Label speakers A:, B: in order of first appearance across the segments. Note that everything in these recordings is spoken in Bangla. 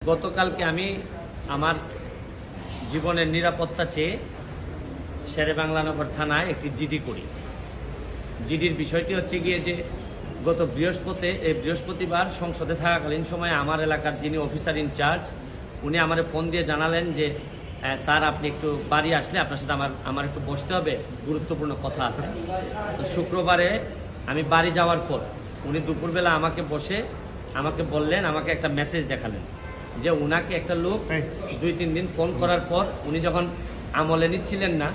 A: গতকালকে আমি আমার জীবনের নিরাপত্তা চেয়ে শেরেবাংলানগর থানায় একটি জিডি করি। জিডির বিষয়টি হচ্ছে গিয়ে যে গত বৃহস্পতিবার সংসদে থাকাকালীন সময়ে আমার এলাকার যিনি অফিসার ইনচার্জ উনি আমারে ফোন দিয়ে জানালেন যে স্যার আপনি একটু বাড়ি আসলে আপনার সাথে আমার একটু বসতে হবে, গুরুত্বপূর্ণ কথা আছে। তো শুক্রবারে আমি বাড়ি যাওয়ার পর উনি দুপুরবেলা আমাকে বললেন, আমাকে একটা মেসেজ দেখালেন যে উনাকে একটা লোক 2-3 দিন ফোন করার পর উনি যখন আমলে নিচ্ছিলেন না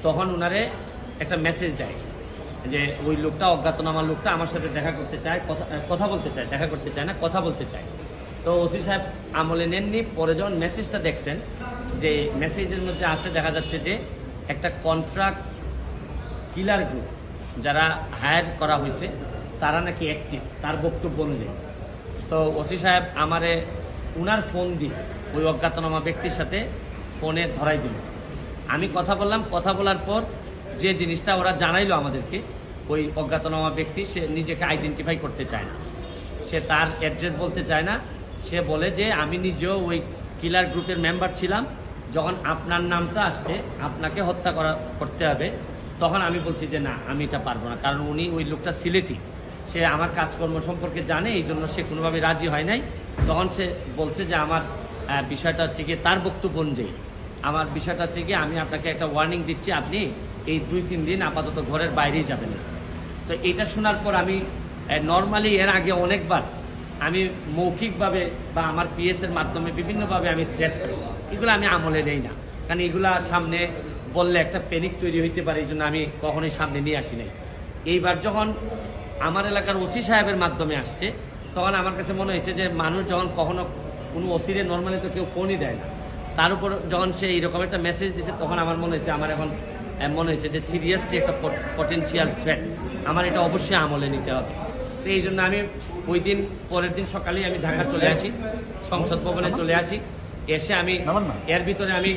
A: তখন উনারে একটা মেসেজ দেয় যে ওই লোকটা, অজ্ঞাতনামা লোকটা আমার সাথে দেখা করতে চায়, কথা বলতে চায়, দেখা করতে চায় না, কথা বলতে চায়। তো ওসি সাহেব আমলে নেননি। পরে যখন মেসেজটা দেখছেন, যে মেসেজের মধ্যে আছে দেখা যাচ্ছে যে একটা কন্ট্রাক্ট কিলার গ্রুপ যারা হায়ার করা হয়েছে তারা নাকি অ্যাক্টিভ, তার বক্তব্য অনুযায়ী। তো ওসি সাহেব আমারে উনার ফোন দিয়ে ওই অজ্ঞাতনামা ব্যক্তির সাথে ফোনে ধরাই দিল। আমি কথা বললাম, কথা বলার পর যে জিনিসটা ওরা জানাইলো আমাদেরকে, ওই অজ্ঞাতনামা ব্যক্তি সে নিজেকে আইডেন্টিফাই করতে চায় না, সে তার অ্যাড্রেস বলতে চায় না। সে বলে যে আমি নিজেও ওই কিলার গ্রুপের মেম্বার ছিলাম, যখন আপনার নামটা আসছে আপনাকে হত্যা করতে হবে, তখন আমি বলছি যে না আমি এটা পারবো না, কারণ উনি ওই লোকটা সিলেটি, সে আমার কাজকর্ম সম্পর্কে জানে, এই জন্য সে কোনোভাবে রাজি হয় নাই। তখন সে বলছে যে আমার বিষয়টা হচ্ছে গিয়ে, তার বক্তব্য অনুযায়ী আমার বিষয়টা হচ্ছে গিয়ে আমি আপনাকে একটা ওয়ার্নিং দিচ্ছি, আপনি এই 2-3 দিন আপাতত ঘরের বাইরেই যাবেন না। তো এটা শোনার পর আমি নর্মালি এর আগে অনেকবার আমি মৌখিকভাবে বা আমার পিএস এর মাধ্যমে বিভিন্নভাবে আমি থ্রেট করেছি, এগুলো আমি আমলে নেই না, কারণ এগুলা সামনে বললে একটা প্যানিক তৈরি হইতে পারে, এই জন্য আমি কখনোই সামনে নিয়ে আসি নাই। এইবার যখন আমার এলাকার ওসি সাহেবের মাধ্যমে আসছে তখন আমার কাছে মনে হয়েছে যে মানুষ যখন কখনো কোনো ওসিরে নর্মালি তো কেউ ফোনই দেয় না, তার উপর যখন সে এইরকম একটা মেসেজ দিচ্ছে তখন আমার মনে হয়েছে, আমার এখন মনে হয়েছে যে সিরিয়াসলি একটা পটেনশিয়াল থ্রেট, আমার এটা অবশ্যই আমলে নিতে হবে। তো এই জন্য আমি ওই দিন পরের দিন সকালেই আমি ঢাকা চলে আসি, সংসদ ভবনে চলে আসি। এসে আমি এর ভিতরে আমি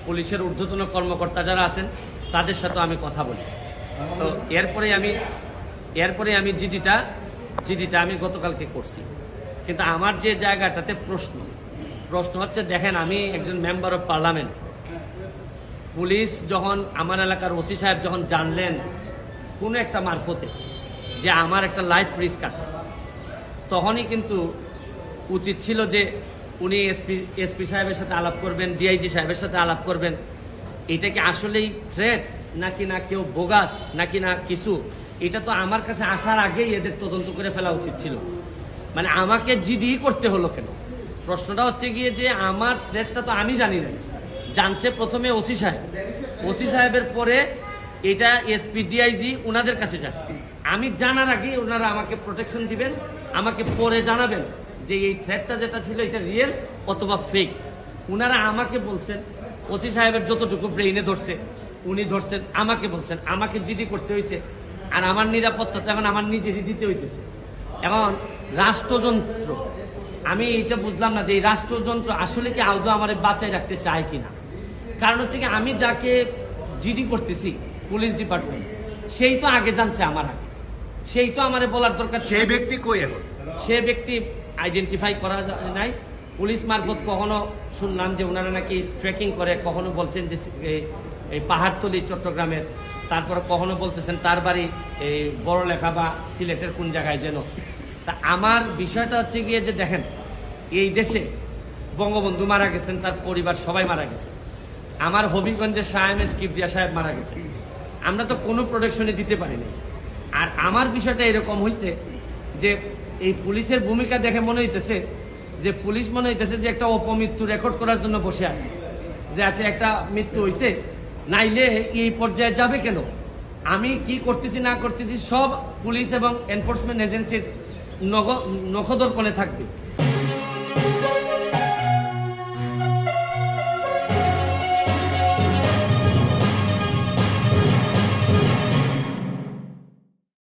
A: পুলিশের ঊর্ধ্বতন কর্মকর্তা যারা আছেন তাদের সাথে আমি কথা বলি। তো এরপরে আমি জিডিটা আমি গতকালকে করছি। কিন্তু আমার যে জায়গাটাতে প্রশ্ন হচ্ছে, দেখেন আমি একজন মেম্বার অফ পার্লামেন্ট, পুলিশ যখন আমার এলাকার ওসি সাহেব যখন জানলেন কোনো একটা মারফতে যে আমার একটা লাইফ রিস্ক আছে, তখনই কিন্তু উচিত ছিল যে উনি এসপি সাহেবের সাথে আলাপ করবেন, ডিআইজি সাহেবের সাথে আলাপ করবেন, এটা কি আসলেই থ্রেট নাকি না কেউ বোগাস নাকি না কিছু, এটা তো আমার কাছে আসার আগেই এদের তদন্ত করে ফেলা উচিত ছিল। মানে আমাকে জিডি করতে হলো কেন? প্রশ্নটা হচ্ছে গিয়ে যে আমার থ্রেটটা তো আমি জানি না, জানছে প্রথমে ওসি সাহেবের পরে এটা এসপি ডিআইজি ওনাদের কাছে যায়। আমি জানার আগে ওনারা আমাকে প্রোটেকশন দিবেন, আমাকে পরে জানাবেন যে এই থ্রেটটা যেটা ছিল এটা রিয়েল অথবা ফেক। ওনারা আমাকে বলছেন, ওসি সাহেবের যতটুকু ব্রেইনে ধরছে উনি ধরছেন, আমাকে বলছেন, আমাকে জিডি করতে হয়েছে। আর আমার নিরাপত্তা তো এখন আমার নিজেরই দিতে হইতেছে। এখন রাষ্ট্রযন্ত্র, আমি এইটা বুঝলাম না যে এই রাষ্ট্রযন্ত্র আসলে কি আদৌ আমার বাঁচায় রাখতে চায় কিনা। কারণ হচ্ছে কি, আমি যাকে জিডি করতেছি পুলিশ ডিপার্টমেন্ট, সেই তো আগে জানছে আমার আগে, সেই তো আমার বলার দরকার।
B: সেই ব্যক্তি কই এখন?
A: সে ব্যক্তি আইডেন্টিফাই করা নাই। পুলিশ মারফত কখনো শুনলাম যে ওনারা নাকি ট্রেকিং করে, কখনো বলছেন যে এই পাহাড়তলি চট্টগ্রামের, তারপর কখনো বলতেছেন তার বাড়ি এই বড়লেখা বা সিলেটের কোন জায়গায় যেন। তা আমার বিষয়টা হচ্ছে গিয়ে যে দেখেন, এই দেশে বঙ্গবন্ধু মারা গেছেন, তার পরিবার সবাই মারা গেছে, আমার হবিগঞ্জের শাহ এম এস কিবরিয়া সাহেব মারা গেছে, আমরা তো কোনো প্রোটেকশনে দিতে পারিনি। আর আমার বিষয়টা এরকম হয়েছে যে এই পুলিশের ভূমিকা দেখে মনে হইতেছে যে পুলিশ মনে হইতেছে যে একটা অপমৃত্যু রেকর্ড করার জন্য বসে আছে, যে আছে একটা মৃত্যু হয়েছে, নাইলে এই পর্যায়ে যাবে কেন। আমি কি করতেছি না করতেছি সব পুলিশ এবং এনফোর্সমেন্ট এজেন্সির নখদর্পণে থাকবে।